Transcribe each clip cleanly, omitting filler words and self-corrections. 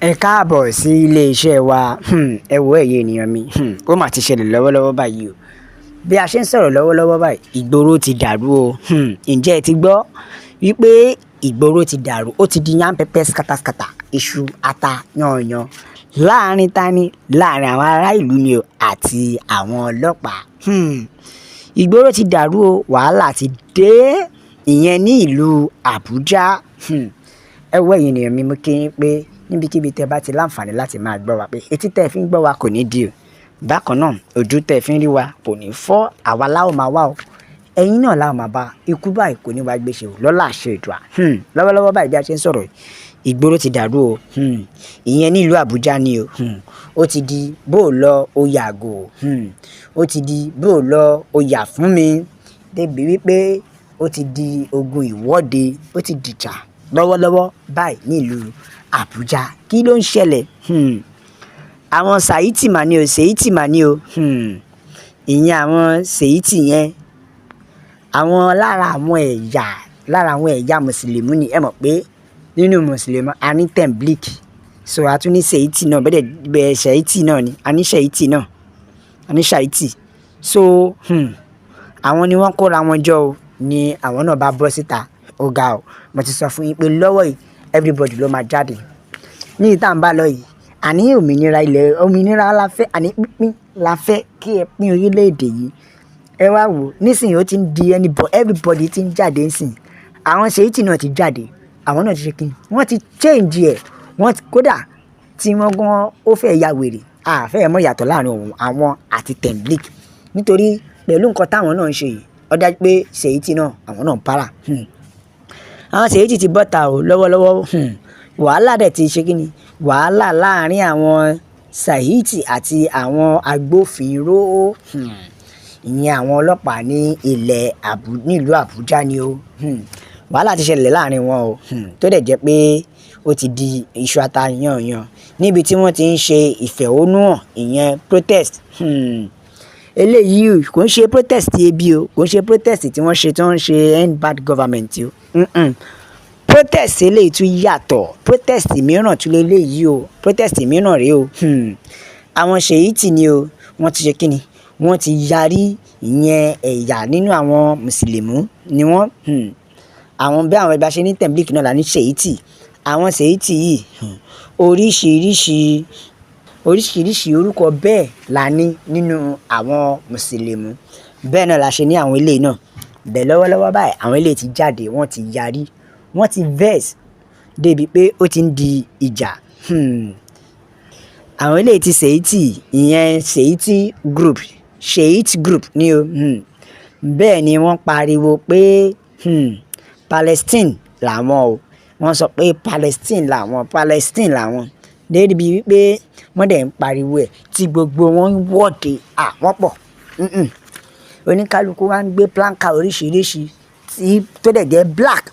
Ẹ káàbọ̀ sí ilé iṣẹ́ wa. Ẹ wo ẹ̀yin ènìyàn mi, ó mà ti ṣẹlẹ̀ lọ́wọ́lọ́wọ́ báyìí o. Bí a ṣe ń sọ̀rọ̀ lọ́wọ́lọ́wọ́ báyìí, ìgboro ti dàrú o. Ǹjẹ́ ẹ ti gbọ́ wípé ìgboro ti dàrú, ó ti di yánpẹpẹ skàtàskàtà, iṣu, ata, yanyan. Láàárín tani? Láàárín àwọn ará ìlú ni o àti àwọn ọlọ́pàá. Ìgboro ti dàrú o, wàhálà ti dé, ìyẹn ní ìlú Àbújá. Ẹ wo ẹ̀yin ènìyàn mi, mo kí yín pé níbikíbi tẹ́ bá ti láǹfààní láti máa gbọ́ wa pé etí tẹ́ fi ń gbọ́ wa kò ní di o. Bákan náà, ojú tẹ́ fi ń rí wa kò ní fọ́, àwa la ó máa wá o. Ẹ̀yin náà la ó máa bá, ikú báyìí kò ní wá gbéṣe o lọ́la àṣẹ Èdùà. Lọ́wọ́lọ́wọ́ báyìí bí a ṣe ń sọ̀rọ̀ yìí, ìgboro ti dàrú o. Ìyẹn ní ìlú Àbújá ni o. Ó ti di bó lọ o yàgò. Ó ti di bó lọ o yà fún mi. Débi wípé ó ti di ogun ìwọ́de, ó ti dìjà lọ́wọ́lọ́wọ́ báyìí ní ìlú Àbújá. Kí ló ń ṣẹlẹ̀? Àwọn Sàíìtì mà ni o, Sèíìtì mà ni o. Ìyẹn àwọn Sèíìtì yẹn, àwọn lára àwọn ẹ̀yà Mùsùlùmí ni. Ẹ mọ̀ pé nínú Mùsùlùmí a ní Tẹ̀m̀bílíìkì, so a tún ní Sèíìtì náà, bẹ́ẹ̀ Sàíìtì náà ni, a ní Sàíìtì náà, a ní Sàíìtì. So àwọn ni wọ́n kóra wọn jọ o, ni àwọn náà bá bọ́ síta. Ó ga o, mo ti sọ fún yín pé lọ́wọ́ yìí everybody ló máa jáde ní ìta ń bá lọ yìí. Àní òmìnira la fẹ́, àní pínpín la fẹ́, kí ẹ pín orílẹ̀-èdè yìí. Ẹ wá wò, nísìnyí ó ti ń di everybody ti ń jáde nísìnyí. Àwọn Sèíìtì náà ti jáde, àwọn náà ti ṣe kíni, wọ́n ti change ẹ̀, kódà tí wọ́n gan ó fẹ́ ya wèrè. Àfẹ́ mọ̀ yàtọ̀ láàrin àwọn àti Tẹ̀m̀bílíìkì, nítorí pẹ̀lú nǹkan táwọn náà ń ṣe yìí, ó dájú pé Sèíìtì náà àwọn náà ń para. Àwọn Sèíìtì ti bọ́ta o lọ́wọ́lọ́wọ́. Wàhálà dẹ̀ ti ṣe kíni, wàhálà láàrin àwọn Sàíìtì àti àwọn agbófinró. Ìyẹn àwọn ọlọ́pàá ní nílùú Àbújá ni o. Wàhálà ti ṣẹlẹ̀ láàrin wọn o, tó dẹ̀ jẹ́ pé ó ti di iṣu ata yanyan níbi tí wọ́n ti ń ṣe ìfẹ̀hónúhàn, ìyẹn protest. Eléyìí kò ń ṣe protest ebi o, kò ń ṣe protest tí wọ́n ṣe end bad government o. Protest eléyìí tún yàtọ̀, protest mìíràn tún leléyìí o, protest mìíràn rèé o. Àwọn Sèíìtì ni o, wọ́n ti ṣe kíni, wọ́n ti yarí. Ìyẹn ẹ̀yà nínú àwọn Mùsùlùmí ni wọ́n. Àwọn bí àwọn ẹgbẹ́ ṣe ní Tẹ̀m̀bílíìkì náà la ní Sèíìtì. Àwọn Sèíìtì yìí oríṣiríṣi orúkọ bẹ́ẹ̀ la ní nínú àwọn Mùsùlùmí. Bẹ́ẹ̀ náà la ṣe ní àwọn eléyìí náà. Bẹ́ẹ̀ lọ́wọ́lọ́wọ́ báyìí àwọn eléyìí ti jáde, wọ́n ti yarí, wọ́n ti vex débi pé ó ti ń di ìjà. Àwọn eléyìí ti Sèíìtì, ìyẹn Sèíìtì group ni o. Bẹ́ẹ̀ ni wọ́n pariwo pé Palestine làwọn o. Wọ́n sọ pé Palestine làwọn. Débi wípé wọ́n dẹ̀ ń pariwo ẹ̀ tí gbogbo wọn ń wọ́de. Wọ́n pọ̀. Oníkálukú wa ń gbé planka oríṣiríṣi tó dẹ̀ jẹ́ black,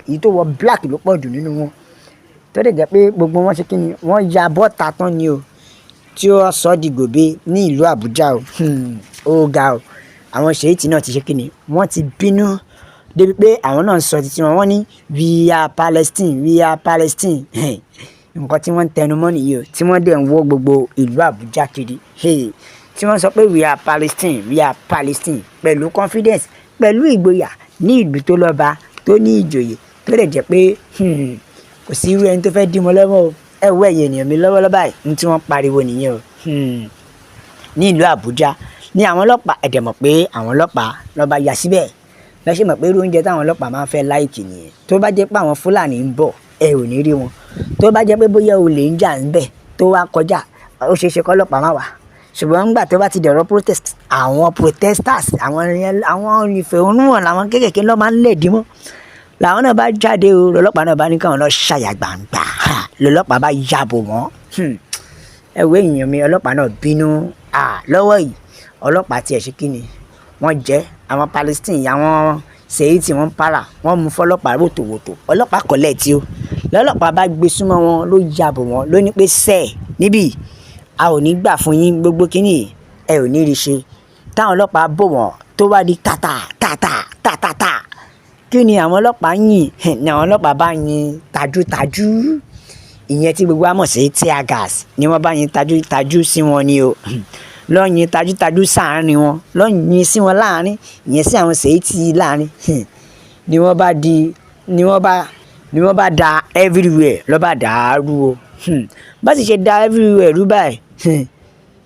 èyí tó wọ black ló pọ̀ jù nínú wọn. Tó dẹ̀ jẹ́ pé gbogbo wọn ṣe kíni, wọ́n ya bọ́ta tán ni o, tí ó sọ di gòbé ní ìlú Àbújá o. Ó ga o, àwọn Sèíìtì náà ti ṣe kíni, wọ́n ti bínú débi pé àwọn náà ń sọ títí wọn ní we are Palestine. Nǹkan tí wọ́n ń tẹnu mọ́ nìyí o, tí wọ́n dẹ̀ ń wọ́ gbogbo ìlú Àbújá kiri. Tí wọ́n sọ pé we are Palestine pẹ̀lú confidence, pẹ̀lú ìgboyà, ní ìlú tó lọ́ba, tó ní ìjòyè, tó dẹ̀ jẹ́ pé kò sí irú ẹni tó fẹ́ dí mọ́ lọ́wọ́ o. Ẹ wo ẹ̀yin ènìyàn mi, lọ́wọ́lọ́wọ́ báyìí ní tí wọ́n pariwo nìyẹn o. Ní ìlú Àbújá ní àwọn ọlọ́pàá, ẹ dẹ̀ mọ̀ pé àwọn ọlọ́pàá lọ́ba ya síbẹ̀. Lọ́ ṣe mọ̀ pé irú oúnjẹ táwọn ọlọ́pàá máa ń fẹ́ láìkì nìyẹn. Tó bá jẹ́ pé àwọn Fúlàní ń bọ̀, ẹ ò ní rí wọn. Tó bá jẹ́ pé bóyá olè ń jà níbẹ̀ tó wá kọjá, ó ṣeé ṣe kí ọlọ́pàá má wá. Ṣùgbọ́n nígbà tó bá ti dọ̀rọ̀ protest, àwọn protesters, àwọn ìfẹ̀hónúhàn làwọn kéékèèké lọ́ máa ń lẹ̀dí mọ́. Làwọn náà bá jáde o, lọ́lọ́pàá náà bá ní káwọn lọ ṣàyà gbangba. Lọ́lọ́pàá bá yàbò wọ́n. Ẹ wo èèyàn mi, ọlọ́pàá náà bínú. Lọ́wọ́ yìí ọlọ́pàá tiẹ̀ ṣe kíni, wọ́n jẹ́ àwọn Palestine, àwọn Sèíìtì wọ́n para, wọ́n mú fọlọ́pàá wòtòwòtò. Ọlọ́pàá kọ̀lẹ́ tí ó, lọ́lọ́pàá bá gbé súnmọ́ wọn, ló yàbò wọ́n, ló ní pé níbí a ò ní gbà fún yín, gbogbo kíní ẹ ò ní rí ṣe. Táwọn ọlọ́pàá bò wọ́n tó wá di tàtà. Kí ni àwọn ọlọ́pàá yìn? Ni àwọn ọlọ́pàá bá yin tajútajú. ìyẹn tí gbogbo wa mọ̀ sí tear gas ni wọ́n bá yin tajú sí wọn ni o lọ́yin tajú sáàárín wọn lọ́yin sí wọn láàárín ìyẹn sí àwọn Ṣèyítì láàárín ni wọ́n bá da everywhere lọ́ bá dàrú o bá sì ṣe da everywhere rú báyìí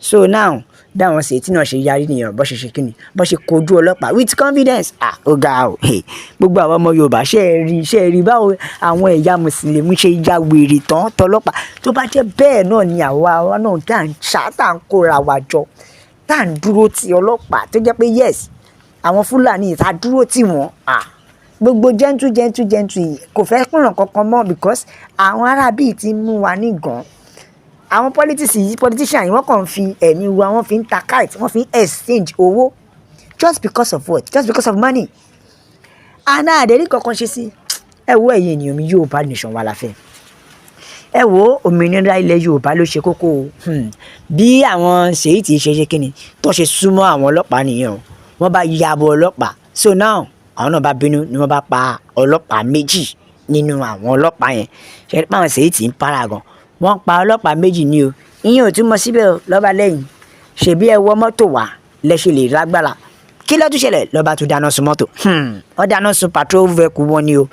so now dáwọn Ṣèyítì náà ṣe yarí nìyẹn bó ṣe ṣe kíni bó ṣe kojú ọlọ́pàá with confidence ó ga o gbogbo àwọn ọmọ Yorùbá ṣe é rí báwo àwọn ẹ̀yà mùsùlùmí ṣe ya wèrè tán tọlọ́pàá tó bá jẹ́ bẹ́ẹ̀ náà ni àwa náà tá à ń kóra wa jọ tá à ń dúró ti ọlọ́pàá tó jẹ́ pé yes àwọn Fúlàní ìta dúró tì wọ́n gbogbo gentle kò fẹ́ pọ̀ràn kankan mọ́ because àwọn arábí ti mú wa nígàn àwọn politician yìí wọ́n kàn fi ẹ̀mí wa wọ́n fi ń ta kite wọ́n fi ń exchange owó just because of what just because of money àná àdéhùn kankan ṣe sí ẹ wo ẹ̀yin ènìyàn mi Yorùbá nation wa la fẹ́ ẹ wo òmìnira ilẹ̀ Yorùbá ló ṣe kókó o bí àwọn Ṣèyítì ṣe kíni tó ṣe súnmọ́ àwọn ọlọ́pàá nìyẹn wọ́n bá yabo ọlọ́pàá so now àwọn náà bá bínú ni wọ́n bá pa ọlọ́pàá méjì nínú àwọn ọlọ́pàá yẹn ṣe pé àwọn Ṣèyítì ń para gan wọ́n pa ọlọ́pàá méjì ní o ìyẹn ò tún mọ síbẹ̀ lọ́ba lẹ́yìn ṣèbí ẹ wọ mọ́tò wá lẹ́ṣẹ̀ lè lágbára kí ló tún ṣẹlẹ̀ lọ́ba tún dáná sun mọ́tò wọ́n dáná sun patrol vehicle wọn ni o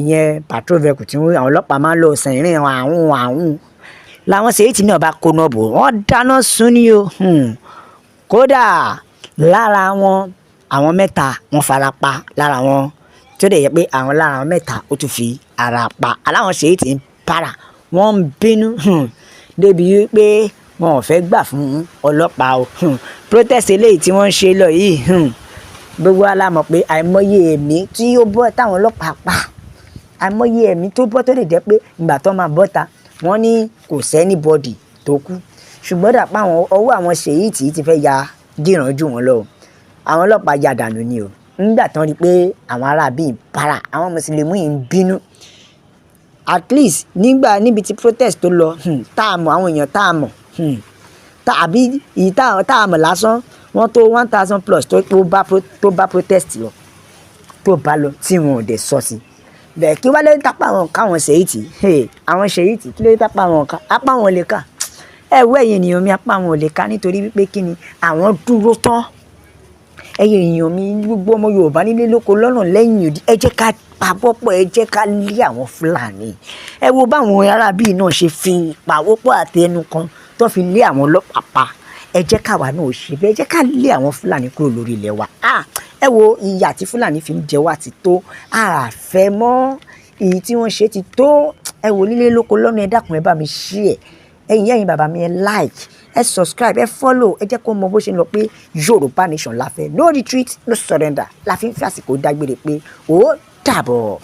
ìyẹn patrol vehicle tí àwọn ọlọ́pàá máa ń lọ sàn ìrìn àhún làwọn Ṣèyítì náà bá kó náà bò wọ́n dáná sun ni o kódà lára wọn àwọn mẹ́ta wọ́n fara pa lára wọn tó dẹ̀ yẹ pé àwọn lára wọn mẹ́ta ó tún fi ara pa aláwọn Ṣèyítì ń para wọ́n ń bínú débi wípé wọn ò fẹ́ gbà fún ọlọ́pàá o protest eléyìí tí wọ́n ń ṣe lọ yìí gbogbo wa la mọ̀ pé àìmọye ẹ̀mí tí ó bọ́ táwọn ọlọ́pàá pa àìmọye ẹ̀mí tó bọ́ tó lè jẹ́ pé ìgbà tó máa bọ́ta wọ́n ní kò sẹ́ni bọ́dì tó kú ṣùgbọ́n dàpọ̀ àwọn ọwọ́ àwọn Ṣèyítì ti fẹ́ ya dìran jù wọ́n lọ àwọn ọlọ́pàá ya dànù ni o nígbà tán rí i pé àwọn ará bíi para àwọn mùsùlùmí ń bínú at least níbi tí protest tó lọ tá a mọ̀ àwọn èèyàn tá a mọ̀ tàbí èyí tá a mọ̀ lásán wọ́n tó 1000 plus tó bá protest lọ tó bá lọ tí wọn ò dẹ̀ sọ sí bẹ́ẹ̀ kí wálé tápá àwọn káwọn Ṣèyítì àwọn Ṣèyítì kí ló dé tápá àwọn ká apá wọn lè ká ẹ̀wọ́ ẹ̀yìn ènìyàn mi apá wọn ò lè ká nítorí wípé kí ni àwọn dúró tán ẹ̀yin èèyàn mi gbogbo ọmọ Yorùbá nílé lóko lọ́nà lẹ́yìn òdì ẹ jẹ́ ká pawọ́pọ̀ ẹ jẹ́ ká lé àwọn Fúlàní ẹ wo báwọn arábí náà ṣe fi pawọ́pọ̀ àti ẹnu kan tó fi lé àwọn ọlọ́pàá pa ẹ jẹ́ káwa náà ṣe bẹ́ẹ̀ ẹ jẹ́ ká lé àwọn Fúlàní kúrò lórí ilẹ̀ wa ẹ wo ìyà tí Fúlàní fi ń jẹ wá ti tó àfẹ́ mọ́ èyí tí wọ́n ṣe ti tó ẹ wo nílé lóko lọ́nà ẹ dákun ẹ bá mi share ẹ̀yin bàbá mi ẹ like ẹ subscribe ẹ follow ẹ jẹ́ kó mọ bó ṣe ń lọ pé Yorùbá nation la fẹ́ no retreat no surrender la fi ń fi àsìkò dágbére pé ó dàbọ̀.